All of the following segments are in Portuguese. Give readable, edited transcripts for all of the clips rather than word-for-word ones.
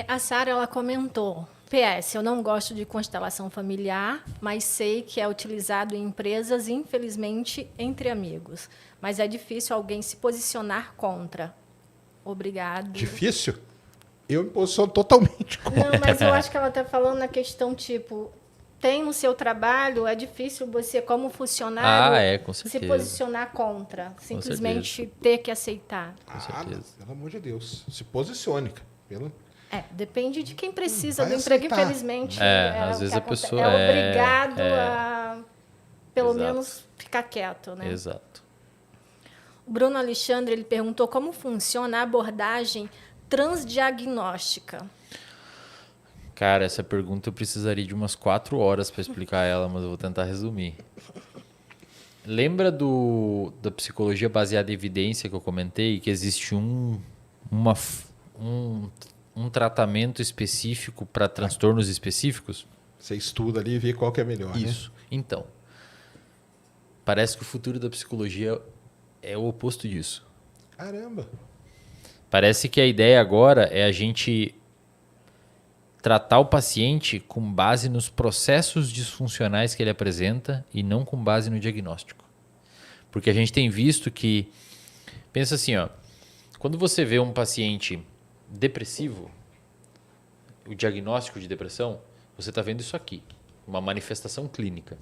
A Sara, ela comentou, PS, eu não gosto de constelação familiar, mas sei que é utilizado em empresas, infelizmente, entre amigos. Mas é difícil alguém se posicionar contra. Obrigado. Difícil? Eu me posiciono totalmente contra. Não, mas eu acho que ela está falando na questão, tipo, tem no seu trabalho, é difícil você, como funcionário, Com se certeza. posicionar contra. Com Simplesmente ter que aceitar. certeza. Pelo amor de Deus. Se posicione, cara. Depende de quem precisa Vai do emprego, aceitar. infelizmente. Às o vezes que a pessoa é obrigado a, pelo Exato. menos, ficar quieto, né? Exato. O Bruno Alexandre, ele perguntou como funciona a abordagem transdiagnóstica. Cara, essa pergunta eu precisaria de umas 4 horas para explicar ela, mas eu vou tentar resumir. Lembra da psicologia baseada em evidência que eu comentei? Que existe um tratamento específico para transtornos específicos? Você estuda ali e vê qual que é melhor, Isso. né? Então, parece que o futuro da psicologia é o oposto disso. Caramba. Parece que a ideia agora é a gente tratar o paciente com base nos processos disfuncionais que ele apresenta e não com base no diagnóstico. Porque a gente tem visto que, pensa assim, ó, quando você vê um paciente depressivo, o diagnóstico de depressão, você está vendo isso aqui, uma manifestação clínica.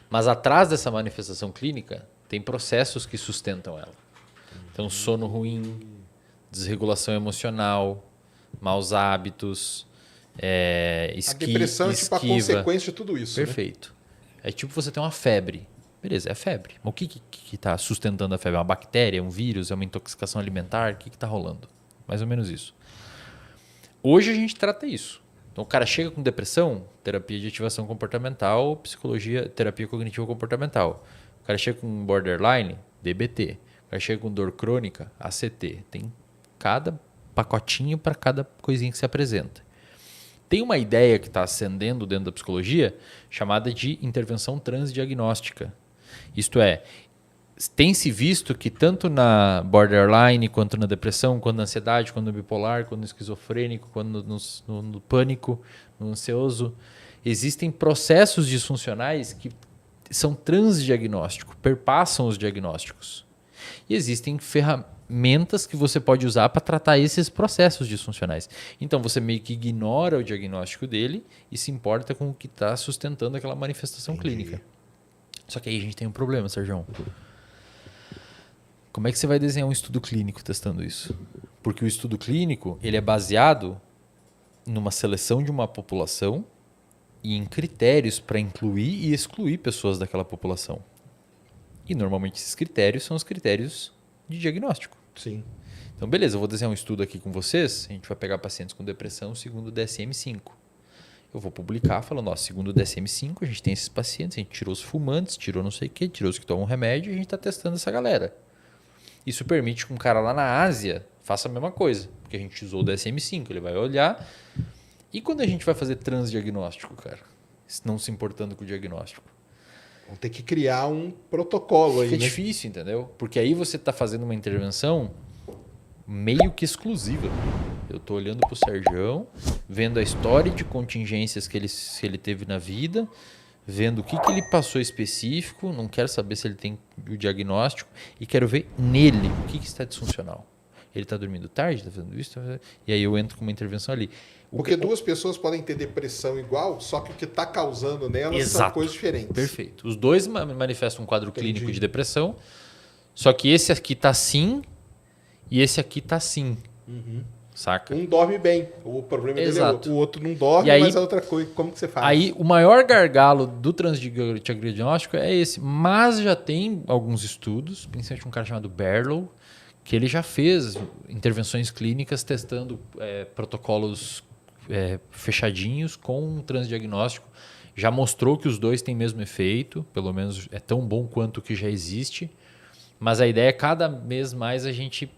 Mas atrás dessa manifestação clínica, tem processos que sustentam ela. Então, sono ruim, desregulação emocional, maus hábitos, A depressão é tipo a esquiva. consequência de tudo isso, né? Perfeito. É tipo você tem uma febre. Beleza, é febre. Mas o que está sustentando a febre? É uma bactéria, é um vírus, é uma intoxicação alimentar? O que está rolando? Mais ou menos isso. Hoje a gente trata isso. Então o cara chega com depressão, terapia de ativação comportamental, psicologia, terapia cognitivo comportamental. O cara chega com borderline, DBT. O cara chega com dor crônica, ACT. Tem cada pacotinho para cada coisinha que se apresenta. Tem uma ideia que está ascendendo dentro da psicologia chamada de intervenção transdiagnóstica. Isto é, tem-se visto que tanto na borderline, quanto na depressão, quanto na ansiedade, quanto no bipolar, quanto no esquizofrênico, quanto no pânico, no ansioso, existem processos disfuncionais que são transdiagnósticos, perpassam os diagnósticos. E existem ferramentas que você pode usar para tratar esses processos disfuncionais. Então você meio que ignora o diagnóstico dele e se importa com o que está sustentando aquela manifestação clínica. Só que aí a gente tem um problema, Sérgio. Como é que você vai desenhar um estudo clínico testando isso? Porque o estudo clínico ele é baseado numa seleção de uma população e em critérios para incluir e excluir pessoas daquela população. E normalmente esses critérios são os critérios de diagnóstico. Sim. Então, beleza, eu vou desenhar um estudo aqui com vocês. A gente vai pegar pacientes com depressão segundo o DSM-5. Eu vou publicar falando, ó, segundo o DSM-5, a gente tem esses pacientes, a gente tirou os fumantes, tirou não sei o quê, tirou os que tomam remédio e a gente está testando essa galera. Isso permite que um cara lá na Ásia faça a mesma coisa, porque a gente usou o DSM-5, ele vai olhar. E quando a gente vai fazer transdiagnóstico, cara? Não se importando com o diagnóstico. Vão ter que criar um protocolo aí, Fica né? difícil, entendeu? Porque aí você está fazendo uma intervenção meio que exclusiva. Eu estou olhando para o Sergião, vendo a história de contingências que ele teve na vida, vendo o que ele passou específico, não quero saber se ele tem o diagnóstico, e quero ver nele o que está disfuncional. Ele está dormindo tarde, está fazendo isso, e aí eu entro com uma intervenção ali. Porque duas pessoas podem ter depressão igual, só que o que está causando nelas são Exato. coisas diferentes. Perfeito. Os dois manifestam um quadro clínico de depressão, só que esse aqui está sim e esse aqui está sim. Saca? Um dorme bem, o problema dele é Exato. outro. O outro não dorme, E aí- mas é outra coisa. Como que você faz? Aí o maior gargalo do transdiagnóstico é esse, mas já tem alguns estudos, principalmente um cara chamado Berlow, que ele já fez intervenções clínicas testando protocolos fechadinhos com um transdiagnóstico. Já mostrou que os dois têm o mesmo efeito, pelo menos é tão bom quanto o que já existe. Mas a ideia é cada vez mais a gente,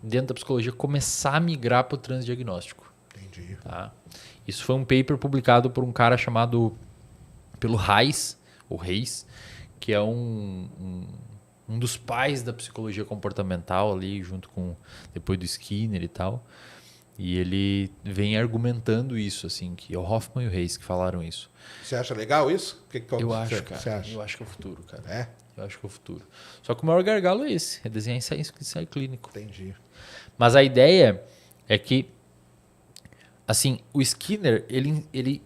dentro da psicologia, começar a migrar para o transdiagnóstico. Entendi. Tá? Isso foi um paper publicado por um cara chamado pelo Reis, que é um dos pais da psicologia comportamental ali, junto com depois do Skinner e tal. E ele vem argumentando isso, assim, que é o Hoffman e o Reis que falaram isso. Você acha legal isso? Eu acho, Você cara. acha? Eu acho que é o futuro, cara. É? Eu acho que é o futuro. Só que o maior gargalo é esse, é desenhar ensaio clínico. Entendi. Mas a ideia é que, assim, o Skinner, ele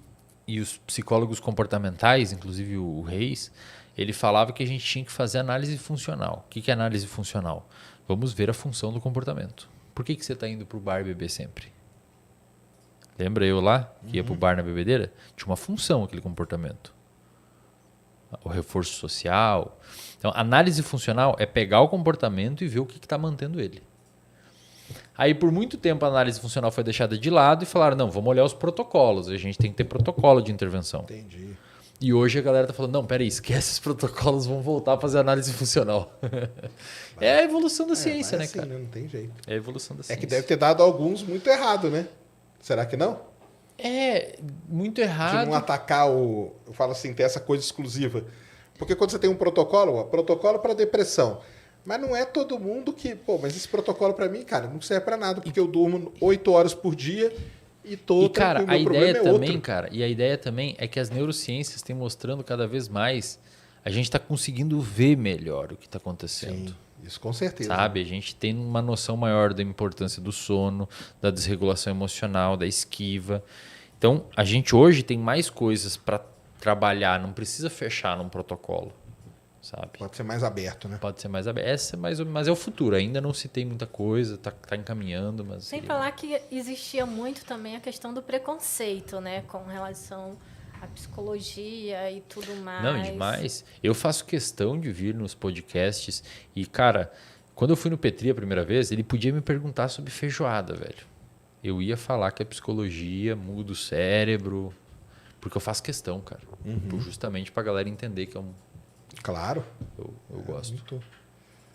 e os psicólogos comportamentais, inclusive o Reis, ele falava que a gente tinha que fazer análise funcional. O que é análise funcional? Vamos ver a função do comportamento. Por que você está indo para o bar beber sempre? Lembra eu lá, que ia para o bar na bebedeira? Tinha uma função aquele comportamento. O reforço social. Então, análise funcional é pegar o comportamento e ver o que está mantendo ele. Aí, por muito tempo, a análise funcional foi deixada de lado e falaram, não, vamos olhar os protocolos. A gente tem que ter protocolo de intervenção. Entendi. E hoje a galera tá falando, não, peraí, esquece os protocolos, vamos voltar a fazer análise funcional. É a evolução da ciência, né, assim, cara? né? Não tem jeito. É a evolução da É ciência. que deve ter dado alguns muito errado, né? Será que não? É, muito De errado. não atacar o... Eu falo assim, ter essa coisa exclusiva. Porque quando você tem um protocolo, ó, protocolo para depressão. Mas não é todo mundo que... Pô, mas esse protocolo para mim, cara, não serve para nada. Porque eu durmo 8 horas por dia e tô E, cara, tranquilo. a Meu problema ideia é também, outro. cara, e a ideia também é que as neurociências têm mostrando cada vez mais, a gente está conseguindo ver melhor o que está acontecendo. Sim, isso com certeza. Sabe? A gente tem uma noção maior da importância do sono, da desregulação emocional, da esquiva. Então, a gente hoje tem mais coisas para trabalhar, não precisa fechar num protocolo, sabe? Pode ser mais aberto, né? Pode ser mais aberto. Essa é mas é o futuro. Ainda não se tem muita coisa, tá encaminhando, mas Sem seria- falar que existia muito também a questão do preconceito, né? Com relação à psicologia e tudo mais. Não, demais. Eu faço questão de vir nos podcasts e, cara, quando eu fui no Petri a primeira vez, ele podia me perguntar sobre feijoada, velho. Eu ia falar que a psicologia muda o cérebro, porque eu faço questão, cara. Justamente pra galera entender que é um... Claro. Eu gosto. Muito.